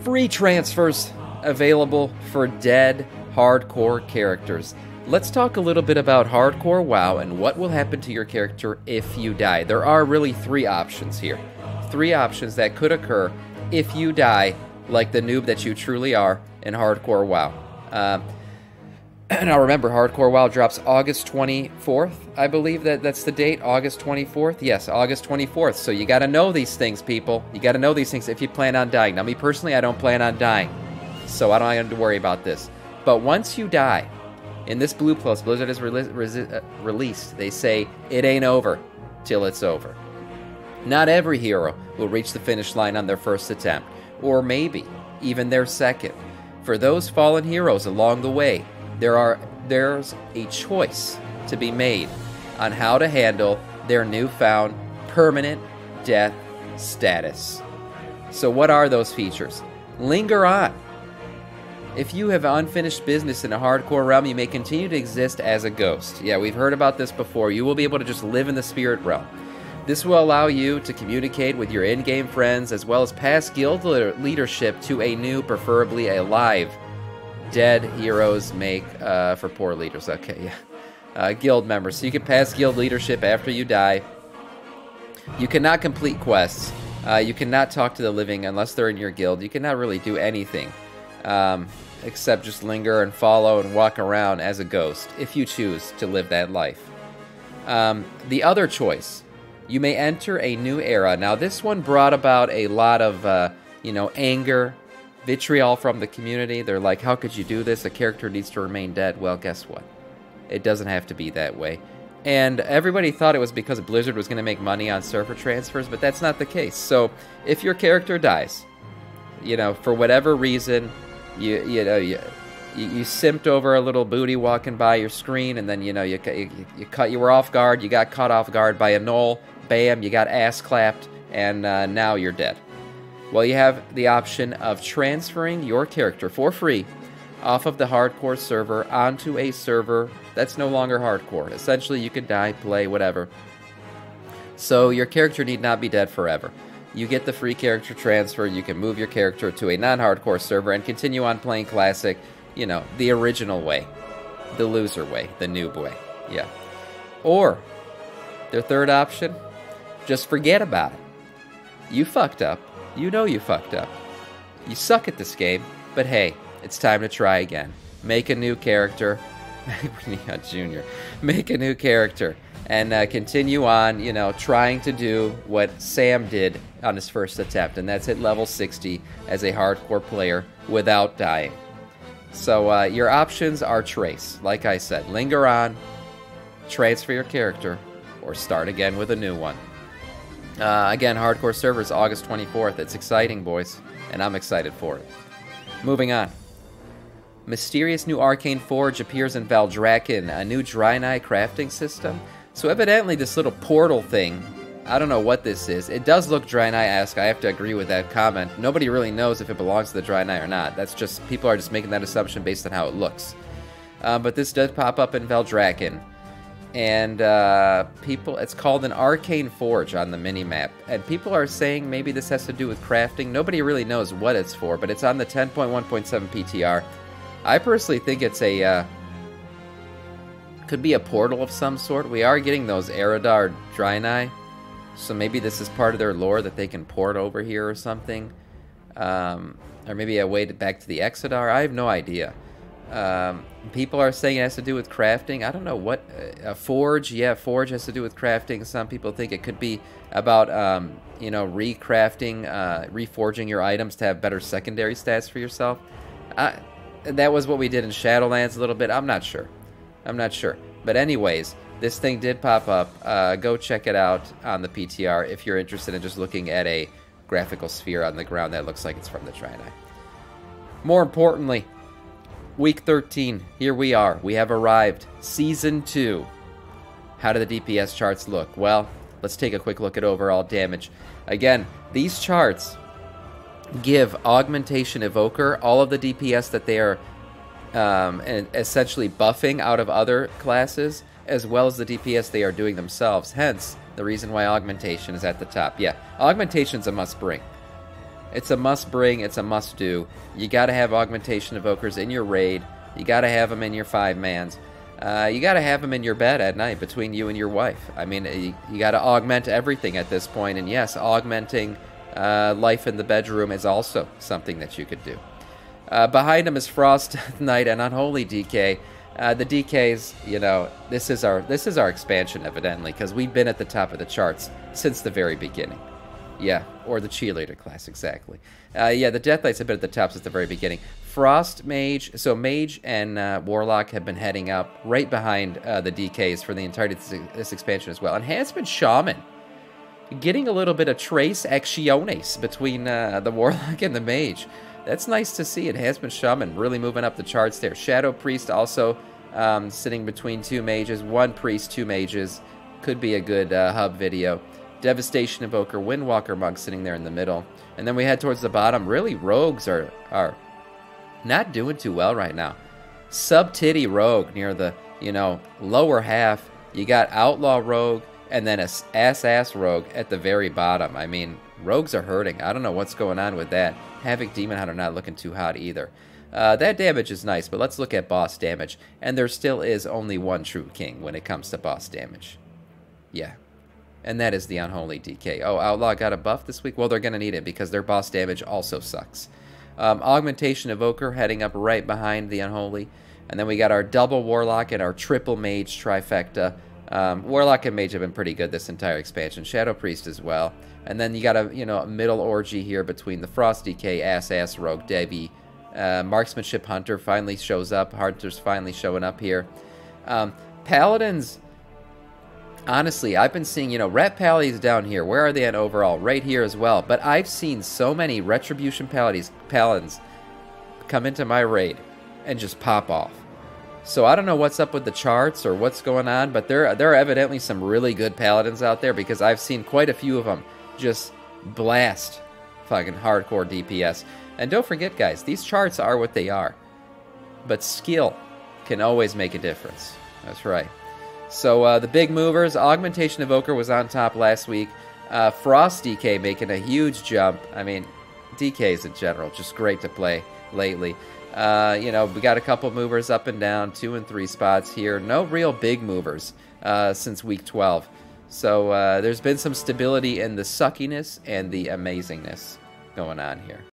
free transfers available for dead hardcore characters. Let's talk a little bit about hardcore WoW and what will happen to your character if you die. There are really three options here. Three options that could occur if you die like the noob that you truly are in hardcore WoW. Now remember, hardcore WoW drops August 24th. I believe that's the date, August 24th. Yes, August 24th. So you got to know these things, people. You got to know these things if you plan on dying. Now, me personally, I don't plan on dying, so I don't have to worry about this. But once you die, in this Blue Plus, Blizzard is released, they say it ain't over till it's over. Not every hero will reach the finish line on their first attempt, or maybe even their second. For those fallen heroes along the way, there's a choice to be made on how to handle their newfound permanent death status. So what are those features? Linger on. If you have unfinished business in a hardcore realm, you may continue to exist as a ghost. Yeah, we've heard about this before. You will be able to just live in the spirit realm. This will allow you to communicate with your in-game friends as well as pass guild leadership to a new, preferably alive. Dead heroes make for poor leaders. Okay, yeah. Guild members. So you can pass guild leadership after you die. You cannot complete quests. You cannot talk to the living unless they're in your guild. You cannot really do anything except just linger and follow and walk around as a ghost if you choose to live that life. The other choice, you may enter a new era. Now, this one brought about a lot of, anger, vitriol from the community. They're like, how could you do this? A character needs to remain dead. Well, guess what? It doesn't have to be that way. And everybody thought it was because Blizzard was going to make money on server transfers, but that's not the case. So if your character dies, for whatever reason, you simped over a little booty walking by your screen, and then you were off guard, you got caught off guard by a gnoll, bam, you got ass clapped, and now you're dead. Well, you have the option of transferring your character for free off of the hardcore server onto a server that's no longer hardcore. Essentially, you can die, play, whatever. So your character need not be dead forever. You get the free character transfer, you can move your character to a non-hardcore server and continue on playing Classic, the original way. The loser way, the noob way, yeah. Or, their third option, just forget about it. You fucked up. You know you fucked up. You suck at this game, but hey, it's time to try again. Make a new character. Junior. Make a new character. And continue on, trying to do what Sam did on his first attempt, and that's hit level 60 as a hardcore player without dying. So your options are trace. Like I said, linger on, transfer your character, or start again with a new one. Again, hardcore servers, August 24th. It's exciting, boys, and I'm excited for it. Moving on. Mysterious new arcane forge appears in Valdrakken, a new Draenei crafting system. So evidently this little portal thing, I don't know what this is. It does look Draenei-esque. I have to agree with that comment. Nobody really knows if it belongs to the Draenei or not. That's just, people are just making that assumption based on how it looks. But this does pop up in Valdrakken. And it's called an arcane forge on the minimap. And people are saying maybe this has to do with crafting. Nobody really knows what it's for, but it's on the 10.1.7 PTR. I personally think it's could be a portal of some sort. We are getting those Eridar Draenei, so maybe this is part of their lore that they can port over here or something. Or maybe a way back to the Exodar. I have no idea. People are saying it has to do with crafting. I don't know what. A forge, yeah, forge has to do with crafting. Some people think it could be about, recrafting, reforging your items to have better secondary stats for yourself. That was what we did in Shadowlands a little bit. I'm not sure. But anyways, this thing did pop up. Go check it out on the PTR if you're interested in just looking at a graphical sphere on the ground that looks like it's from the Draenei. More importantly, Week 13, here we are. We have arrived. Season 2. How do the DPS charts look? Well, let's take a quick look at overall damage. Again, these charts give Augmentation Evoker all of the DPS that they are essentially buffing out of other classes, as well as the DPS they are doing themselves. Hence, the reason why Augmentation is at the top. Yeah, Augmentation's a must-bring. It's a must bring. It's a must do. You got to have Augmentation Evokers in your raid. You got to have them in your 5-mans. You got to have them in your bed at night between you and your wife. I mean, you got to augment everything at this point. And yes, augmenting life in the bedroom is also something that you could do. Behind him is Frost Knight and Unholy DK. The DKs, you know, this is our expansion, evidently, because we've been at the top of the charts since the very beginning. Yeah, or the cheerleader class, exactly. Yeah, the Death Knights have been at the top since the very beginning. Frost Mage, so Mage and Warlock have been heading up right behind the DKs for the entirety of this expansion as well. Enhancement Shaman, getting a little bit of Trace Actiones between the Warlock and the Mage. That's nice to see. Enhancement Shaman really moving up the charts there. Shadow Priest also sitting between 2 mages. 1 priest, 2 mages. Could be a good hub video. Devastation Evoker, Windwalker Monk sitting there in the middle. And then we head towards the bottom. Really, rogues are not doing too well right now. Sub-titty rogue near the, you know, lower half. You got Outlaw Rogue and then a ass rogue at the very bottom. I mean, rogues are hurting. I don't know what's going on with that. Havoc Demon Hunter not looking too hot either. That damage is nice, but let's look at boss damage. And there still is only one true king when it comes to boss damage. Yeah. And that is the Unholy DK. Oh, Outlaw got a buff this week? Well, they're going to need it because their boss damage also sucks. Augmentation Evoker heading up right behind the Unholy. And then we got our double Warlock and our triple Mage trifecta. Warlock and Mage have been pretty good this entire expansion. Shadow Priest as well. And then you got a, you know, a middle orgy here between the Frost DK, Ass, Rogue, Devi. Marksmanship Hunter finally shows up. Hunter's finally showing up here. Paladins... Honestly, I've been seeing, you know, Rat Pallies down here. Where are they at overall? Right here as well. But I've seen so many Retribution Paladins come into my raid and just pop off. So I don't know what's up with the charts or what's going on, but there are evidently some really good Paladins out there because I've seen quite a few of them just blast fucking hardcore DPS. And don't forget, guys, these charts are what they are. But skill can always make a difference. That's right. So the big movers, Augmentation Evoker was on top last week. Frost DK making a huge jump. I mean, DKs in general, just great to play lately. You know, we got a couple movers up and down, 2 and 3 spots here. No real big movers since week 12. So there's been some stability in the suckiness and the amazingness going on here.